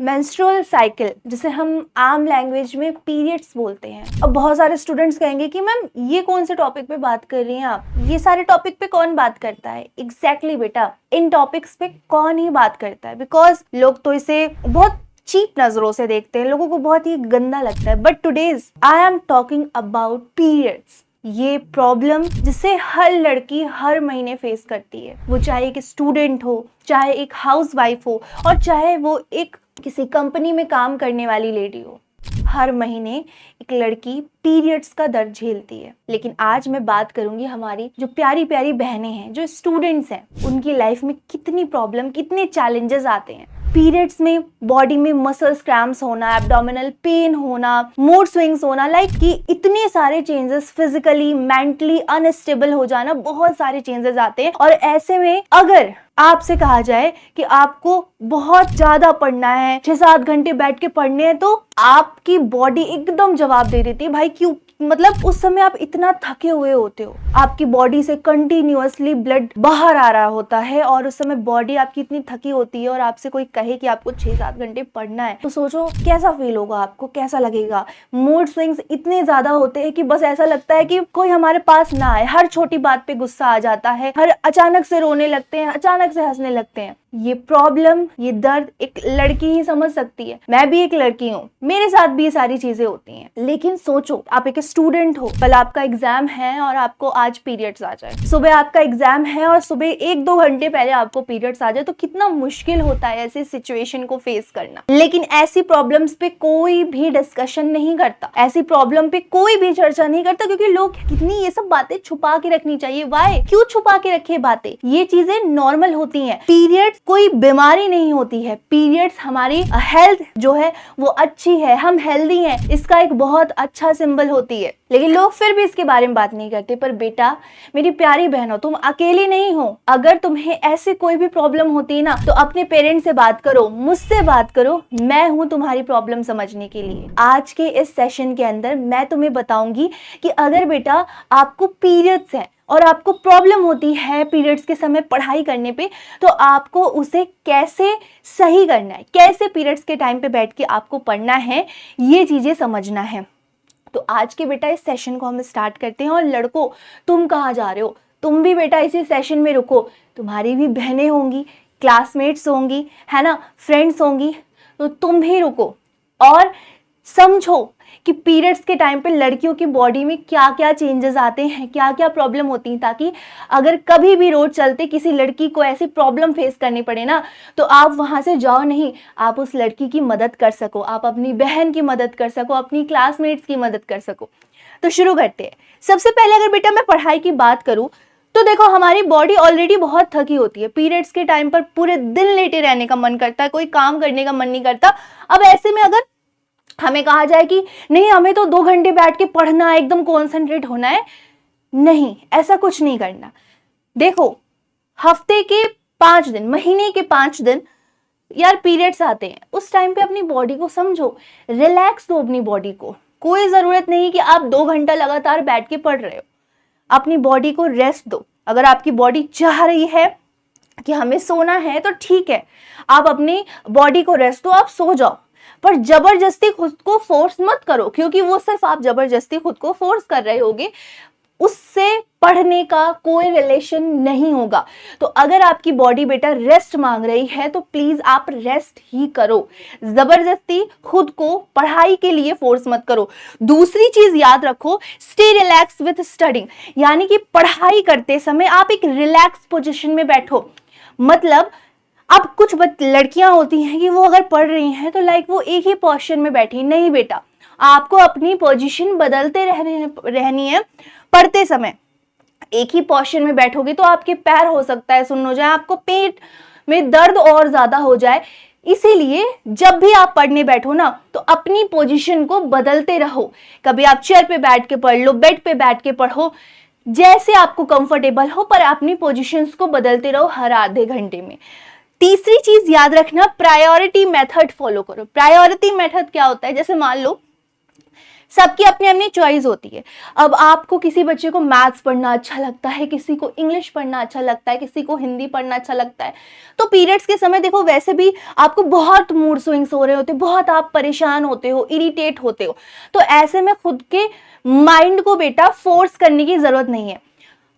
Menstrual cycle, जिसे हम आम लैंग्वेज में पीरियड्स बोलते हैं। अब बहुत सारे स्टूडेंट्स कहेंगे कि मैम ये कौन से टॉपिक पे बात कर रही हैं आप, ये सारे टॉपिक पे कौन बात करता है। एग्जैक्टली बेटा, इन टॉपिक्स पे कौन ही बात करता है, बिकॉज लोग तो इसे बहुत चीप नजरों से देखते हैं, लोगों को बहुत ही गंदा लगता है। But today's I am talking about periods, ये प्रॉब्लम जिसे हर लड़की हर महीने फेस करती है, वो चाहे एक स्टूडेंट हो, चाहे एक हाउसवाइफ हो, और चाहे वो एक किसी कंपनी में काम करने वाली लेडी हो। हर महीने एक लड़की पीरियड्स का दर्द झेलती है। लेकिन आज मैं बात करूंगी हमारी जो प्यारी प्यारी बहनें हैं, जो स्टूडेंट्स हैं, उनकी लाइफ में कितनी प्रॉब्लम, कितने चैलेंजेस आते हैं। पीरियड्स में बॉडी में मसल्स क्रैम्प्स होना, एब्डोमिनल पेन होना, मूड स्विंग्स होना, लाइक कि इतने सारे चेंजेस, फिजिकली मेंटली अनस्टेबल हो जाना, बहुत सारे चेंजेस आते हैं। और ऐसे में अगर आपसे कहा जाए कि आपको बहुत ज्यादा पढ़ना है, 6-7 घंटे बैठ के पढ़ने हैं, तो आपकी बॉडी एकदम जवाब दे देती है, भाई क्यों, मतलब उस समय आप इतना थके हुए होते हो, आपकी बॉडी से कंटिन्यूअसली ब्लड बाहर आ रहा होता है, और उस समय बॉडी आपकी इतनी थकी होती है, और आपसे कोई कहे कि आपको 6-7 घंटे पढ़ना है, तो सोचो कैसा फील होगा आपको, कैसा लगेगा। मूड स्विंग्स इतने ज्यादा होते हैं कि बस ऐसा लगता है कि कोई हमारे पास ना आए, हर छोटी बात पे गुस्सा आ जाता है, हर अचानक से रोने लगते हैं, अचानक से हंसने लगते हैं। ये प्रॉब्लम, ये दर्द एक लड़की ही समझ सकती है। मैं भी एक लड़की हूँ, मेरे साथ भी ये सारी चीजें होती हैं। लेकिन सोचो, आप एक स्टूडेंट हो, कल आपका एग्जाम है और आपको आज पीरियड्स आ जाए, सुबह आपका एग्जाम है और सुबह 1-2 घंटे पहले आपको पीरियड्स आ जाए, तो कितना मुश्किल होता है ऐसी सिचुएशन को फेस करना। लेकिन ऐसी प्रॉब्लम्स पे कोई भी डिस्कशन नहीं करता, ऐसी प्रॉब्लम पे कोई भी चर्चा नहीं करता, क्योंकि लोग कितनी ये सब बातें छुपा के रखनी चाहिए। वाई, क्यों छुपा के रखे बातें, ये चीजें नॉर्मल होती हैं। पीरियड्स कोई बीमारी नहीं होती है, पीरियड्स हमारी हेल्थ जो है वो अच्छी है, हम हेल्दी हैं, इसका एक बहुत अच्छा सिंबल होती है। लेकिन लोग फिर भी इसके बारे में बात नहीं करते। पर बेटा, मेरी प्यारी बहनों, तुम अकेली नहीं हो। अगर तुम्हें ऐसे कोई भी प्रॉब्लम होती है ना, तो अपने पेरेंट्स से बात करो, मुझसे बात करो, मैं हूं तुम्हारी प्रॉब्लम समझने के लिए। आज के इस सेशन के अंदर मैं तुम्हें बताऊंगी कि अगर बेटा आपको पीरियड्स है और आपको प्रॉब्लम होती है पीरियड्स के समय पढ़ाई करने पे, तो आपको उसे कैसे सही करना है, कैसे पीरियड्स के टाइम पे बैठ के आपको पढ़ना है, ये चीजें समझना है। तो आज के बेटा इस सेशन को हम स्टार्ट करते हैं। और लड़कों, तुम कहाँ जा रहे हो, तुम भी बेटा इसी सेशन में रुको। तुम्हारी भी बहनें होंगी, क्लासमेट्स होंगी, है ना, फ्रेंड्स होंगी, तो तुम भी रुको और समझो कि पीरियड्स के टाइम पे लड़कियों की बॉडी में क्या क्या चेंजेस आते हैं, क्या क्या प्रॉब्लम होती है, ताकि अगर कभी भी रोड चलते किसी लड़की को ऐसी प्रॉब्लम फेस करनी पड़े ना, तो आप वहां से जाओ नहीं, आप उस लड़की की मदद कर सको, आप अपनी बहन की मदद कर सको, अपनी क्लासमेट्स की मदद कर सको। तो शुरू करते हैं। सबसे पहले अगर बेटा मैं पढ़ाई की बात करूं, तो देखो हमारी बॉडी ऑलरेडी बहुत थकी होती है। पीरियड्स के टाइम पर पूरे दिन लेटे रहने का मन करता है, कोई काम करने का मन नहीं करता। अब ऐसे में अगर हमें कहा जाए कि नहीं, हमें तो 2 घंटे बैठ के पढ़ना है, एकदम कॉन्सेंट्रेट होना है, नहीं, ऐसा कुछ नहीं करना। देखो, हफ्ते के 5 दिन, महीने के 5 दिन यार पीरियड्स आते हैं, उस टाइम पे अपनी बॉडी को समझो, रिलैक्स दो अपनी बॉडी को। कोई जरूरत नहीं कि आप 2 घंटा लगातार बैठ के पढ़ रहे हो, अपनी बॉडी को रेस्ट दो। अगर आपकी बॉडी चाह रही है कि हमें सोना है, तो ठीक है, आप अपनी बॉडी को रेस्ट दो, आप सो जाओ, पर जबरदस्ती खुद को फोर्स मत करो, क्योंकि वो सिर्फ आप जबरदस्ती खुद को फोर्स कर रहे होगे, उससे पढ़ने का कोई रिलेशन नहीं होगा। तो अगर आपकी बॉडी बेटा रेस्ट मांग रही है, तो प्लीज आप रेस्ट ही करो, जबरदस्ती खुद को पढ़ाई के लिए फोर्स मत करो। दूसरी चीज याद रखो, स्टे रिलैक्स विथ स्टडिंग, यानी कि पढ़ाई करते समय आप एक रिलैक्स पोजिशन में बैठो। मतलब अब कुछ लड़कियां होती हैं कि वो अगर पढ़ रही हैं तो लाइक वो एक ही पोजीशन में बैठी, नहीं बेटा, आपको अपनी पोजीशन बदलते रहनी है। पढ़ते समय एक ही पोजीशन में बैठोगे तो आपके पैर हो सकता है सुन्न हो जाए, आपको पेट में दर्द और ज्यादा हो जाए। इसीलिए जब भी आप पढ़ने बैठो ना, तो अपनी पोजीशन को बदलते रहो। कभी आप चेयर पे बैठ के पढ़ लो, बेड पे बैठ के पढ़ो, जैसे आपको कंफर्टेबल हो, पर अपनी पोजीशंस को बदलते रहो हर आधे घंटे में। तीसरी चीज याद रखना, प्रायोरिटी मेथड फॉलो करो। प्रायोरिटी मेथड क्या होता है, जैसे मान लो सबकी अपनी अपनी चॉइस होती है। अब आपको किसी बच्चे को मैथ्स पढ़ना अच्छा लगता है, किसी को इंग्लिश पढ़ना अच्छा लगता है, किसी को हिंदी पढ़ना अच्छा लगता है। तो पीरियड्स के समय देखो वैसे भी आपको बहुत मूड स्विंग्स हो रहे होते, बहुत आप परेशान होते हो, इरिटेट होते हो। तो ऐसे में खुद के माइंड को बेटा फोर्स करने की जरूरत नहीं है।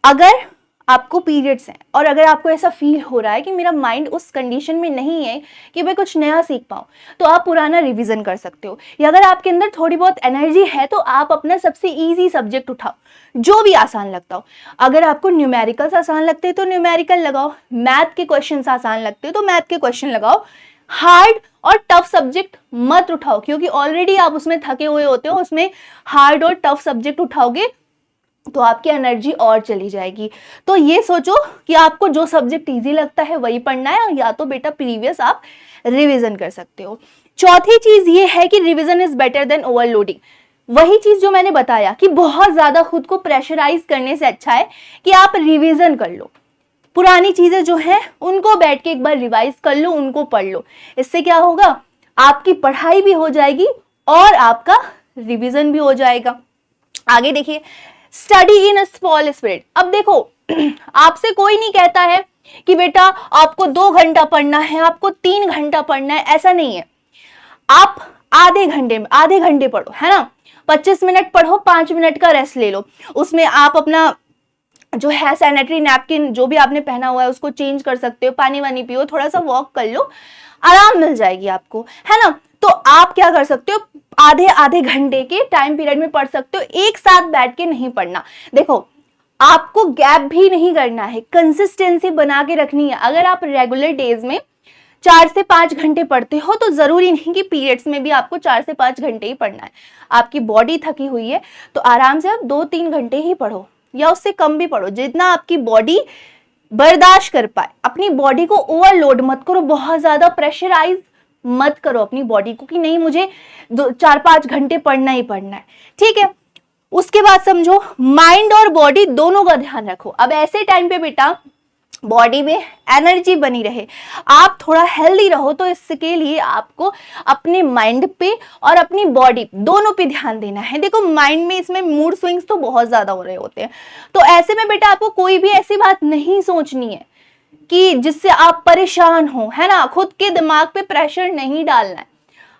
अगर आपको पीरियड्स हैं और अगर आपको ऐसा फील हो रहा है कि मेरा माइंड उस कंडीशन में नहीं है कि मैं कुछ नया सीख पाऊँ, तो आप पुराना रिवीजन कर सकते हो। या अगर आपके अंदर थोड़ी बहुत एनर्जी है तो आप अपना सबसे इजी सब्जेक्ट उठाओ, जो भी आसान लगता हो। अगर आपको न्यूमेरिकल्स आसान लगते हैं तो न्यूमेरिकल लगाओ, मैथ के क्वेश्चन आसान लगते हैं तो मैथ के क्वेश्चन लगाओ। हार्ड और टफ सब्जेक्ट मत उठाओ, क्योंकि ऑलरेडी आप उसमें थके हुए होते हो। उसमें हार्ड और टफ सब्जेक्ट उठाओगे तो आपकी एनर्जी और चली जाएगी। तो ये सोचो कि आपको जो सब्जेक्ट इजी लगता है वही पढ़ना है, या तो बेटा प्रीवियस आप रिवीजन कर सकते हो। चौथी चीज ये है कि revision is better than overloading. वही चीज जो मैंने बताया कि बहुत ज्यादा खुद को प्रेशराइज करने से अच्छा है कि आप रिवीजन कर लो। पुरानी चीजें जो है उनको बैठ के एक बार रिवाइज कर लो, उनको पढ़ लो। इससे क्या होगा, आपकी पढ़ाई भी हो जाएगी और आपका रिवीजन भी हो जाएगा। आगे देखिए, स्टडी इन स्मॉल स्प्रेड। अब देखो आपसे कोई नहीं कहता है कि बेटा आपको 2 घंटा पढ़ना है, आपको 3 घंटा पढ़ना है, ऐसा नहीं है। आप आधे घंटे पढ़ो, है ना। 25 मिनट पढ़ो, 5 मिनट का रेस्ट ले लो। उसमें आप अपना जो है सैनिटरी नैपकिन जो भी आपने पहना हुआ है उसको चेंज कर सकते हो, पानी वानी पियो, थोड़ा सा वॉक कर लो, आराम मिल जाएगी आपको, है ना। तो आप क्या कर सकते हो, आधे आधे घंटे के टाइम पीरियड में पढ़ सकते हो, एक साथ बैठ के नहीं पढ़ना। देखो आपको गैप भी नहीं करना है, कंसिस्टेंसी बना के रखनी है। अगर आप रेगुलर डेज में 4 से 5 घंटे पढ़ते हो तो जरूरी नहीं कि पीरियड्स में भी आपको 4 से 5 घंटे ही पढ़ना है। आपकी बॉडी थकी हुई है तो आराम से आप 2-3 घंटे ही पढ़ो, या उससे कम भी पढ़ो, जितना आपकी बॉडी बर्दाश्त कर पाए। अपनी बॉडी को ओवरलोड मत करो, बहुत ज्यादा प्रेशराइज मत करो अपनी बॉडी को कि नहीं मुझे 4-5 घंटे पढ़ना ही पढ़ना है, ठीक है। उसके बाद समझो माइंड और बॉडी दोनों का ध्यान रखो। अब ऐसे टाइम पे बेटा बॉडी में एनर्जी बनी रहे, आप थोड़ा हेल्दी रहो, तो इसके लिए आपको अपने माइंड पे और अपनी बॉडी दोनों पे ध्यान देना है। देखो माइंड में इसमें मूड स्विंग्स तो बहुत ज्यादा हो रहे होते हैं, तो ऐसे में बेटा आपको कोई भी ऐसी बात नहीं सोचनी है कि जिससे आप परेशान हो, है ना। खुद के दिमाग पे प्रेशर नहीं डालना है,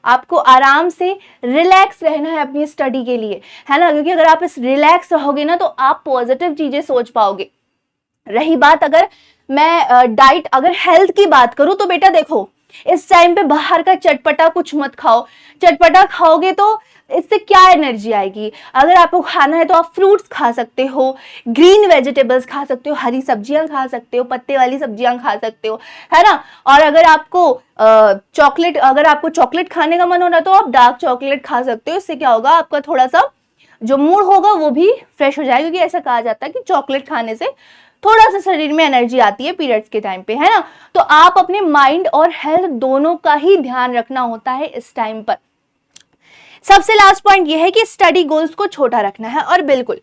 आपको आराम से रिलैक्स रहना है अपनी स्टडी के लिए, है ना। क्योंकि अगर आप इस रिलैक्स रहोगे ना तो आप पॉजिटिव चीजें सोच पाओगे। रही बात अगर मैं डाइट, अगर हेल्थ की बात करूं तो बेटा देखो इस टाइम पे बाहर का चटपटा कुछ मत खाओ। चटपटा खाओगे तो इससे क्या एनर्जी आएगी। अगर आपको खाना है तो आप फ्रूट्स खा सकते हो, ग्रीन वेजिटेबल्स खा सकते हो, हरी सब्जियां खा सकते हो, पत्ते वाली सब्जियां खा सकते हो, है ना। और अगर आपको चॉकलेट खाने का मन हो रहा है तो आप डार्क चॉकलेट खा सकते हो। इससे क्या होगा, आपका थोड़ा सा जो मूड होगा वो भी फ्रेश हो जाएगा, क्योंकि ऐसा कहा जाता है कि चॉकलेट खाने से थोड़ा सा शरीर में एनर्जी आती है पीरियड्स के टाइम पे, है ना। तो आप अपने माइंड और हेल्थ दोनों का ही ध्यान रखना होता है इस टाइम पर। सबसे लास्ट पॉइंट ये है कि स्टडी गोल्स को छोटा रखना है, और बिल्कुल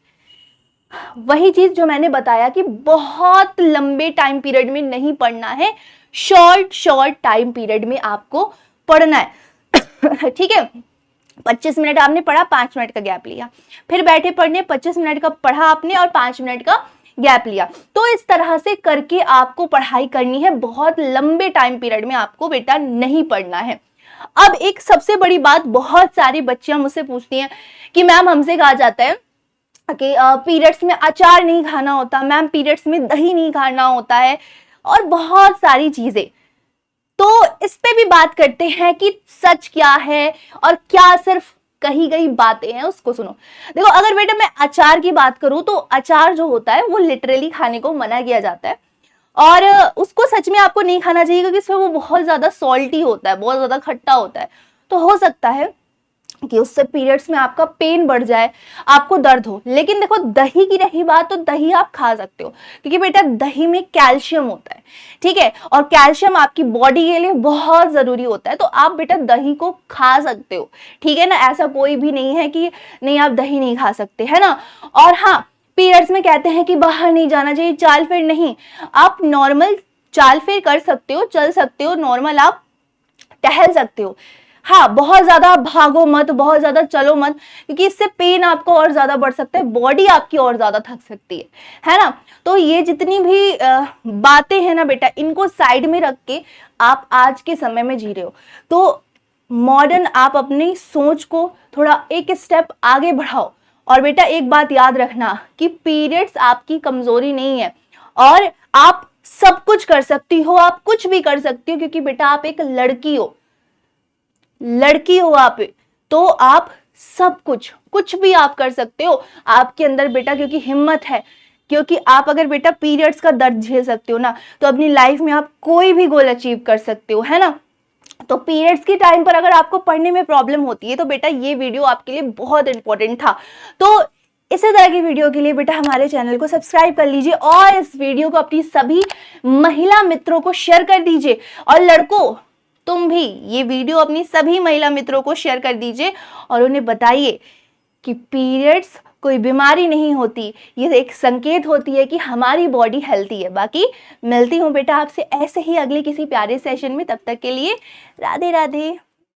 वही चीज जो मैंने बताया कि बहुत लंबे टाइम पीरियड में नहीं पढ़ना है, शॉर्ट टाइम पीरियड में आपको पढ़ना है ठीक है। 25 मिनट आपने पढ़ा, 5 मिनट का गैप लिया, फिर बैठे पढ़ने, 25 मिनट का पढ़ा आपने और 5 मिनट का गैप लिया। तो इस तरह से करके आपको पढ़ाई करनी है, बहुत लंबे टाइम पीरियड में आपको बेटा नहीं पढ़ना है। अब एक सबसे बड़ी बात, बहुत सारी बच्चियां मुझसे पूछती हैं कि मैम हमसे कहा जाता है कि पीरियड्स में अचार नहीं खाना होता, मैम पीरियड्स में दही नहीं खाना होता है, और बहुत सारी चीजें। तो इस पे भी बात करते हैं कि सच क्या है और क्या सिर्फ कही गई बातें हैं, उसको सुनो। देखो अगर बेटा मैं अचार की बात करूं तो अचार जो होता है वो लिटरली खाने को मना किया जाता है, और उसको सच में आपको नहीं खाना चाहिए, क्योंकि इसमें वो बहुत ज्यादा सॉल्टी होता है, बहुत ज्यादा खट्टा होता है। तो हो सकता है कि उससे पीरियड्स में आपका पेन बढ़ जाए, आपको दर्द हो। लेकिन देखो दही की रही बात, तो दही आप खा सकते हो, क्योंकि बेटा दही में कैल्शियम होता है, ठीक है, और कैल्शियम आपकी बॉडी के लिए बहुत जरूरी होता है। तो आप बेटा दही को खा सकते हो, ठीक है ना। ऐसा कोई भी नहीं है कि नहीं आप दही नहीं खा सकते, है ना। और हाँ, पीरियड्स में कहते हैं कि बाहर नहीं जाना चाहिए, चाल फेर नहीं, आप नॉर्मल चाल फेर कर सकते हो, चल सकते हो, नॉर्मल आप टहल सकते हो, हाँ, बहुत ज्यादा भागो मत, बहुत ज्यादा चलो मत, क्योंकि इससे पेन आपको और ज्यादा बढ़ सकता है, बॉडी आपकी और ज्यादा थक सकती है ना। तो ये जितनी भी बातें हैं ना बेटा, इनको साइड में रख के आप आज के समय में जी रहे हो, तो मॉडर्न आप अपनी सोच को थोड़ा एक स्टेप आगे बढ़ाओ। और बेटा एक बात याद रखना कि पीरियड्स आपकी कमजोरी नहीं है, और आप सब कुछ कर सकती हो, आप कुछ भी कर सकती हो, क्योंकि बेटा आप एक लड़की हो, लड़की हो आप, तो आप सब कुछ भी आप कर सकते हो आपके अंदर बेटा, क्योंकि हिम्मत है, क्योंकि आप अगर बेटा पीरियड्स का दर्द झेल सकते हो ना, तो अपनी लाइफ में आप कोई भी गोल अचीव कर सकते हो, है ना। तो पीरियड्स के टाइम पर अगर आपको पढ़ने में प्रॉब्लम होती है, तो बेटा ये वीडियो आपके लिए बहुत इंपॉर्टेंट था। तो इसी तरह की वीडियो के लिए बेटा हमारे चैनल को सब्सक्राइब कर लीजिए, और इस वीडियो को अपनी सभी महिला मित्रों को शेयर कर दीजिए। और लड़कों, तुम भी ये वीडियो अपनी सभी महिला मित्रों को शेयर कर दीजिए, और उन्हें बताइए कि पीरियड्स कोई बीमारी नहीं होती, ये एक संकेत होती है कि हमारी बॉडी हेल्थी है। बाकी मिलती हूँ बेटा आपसे ऐसे ही अगले किसी प्यारे सेशन में, तब तक के लिए राधे राधे।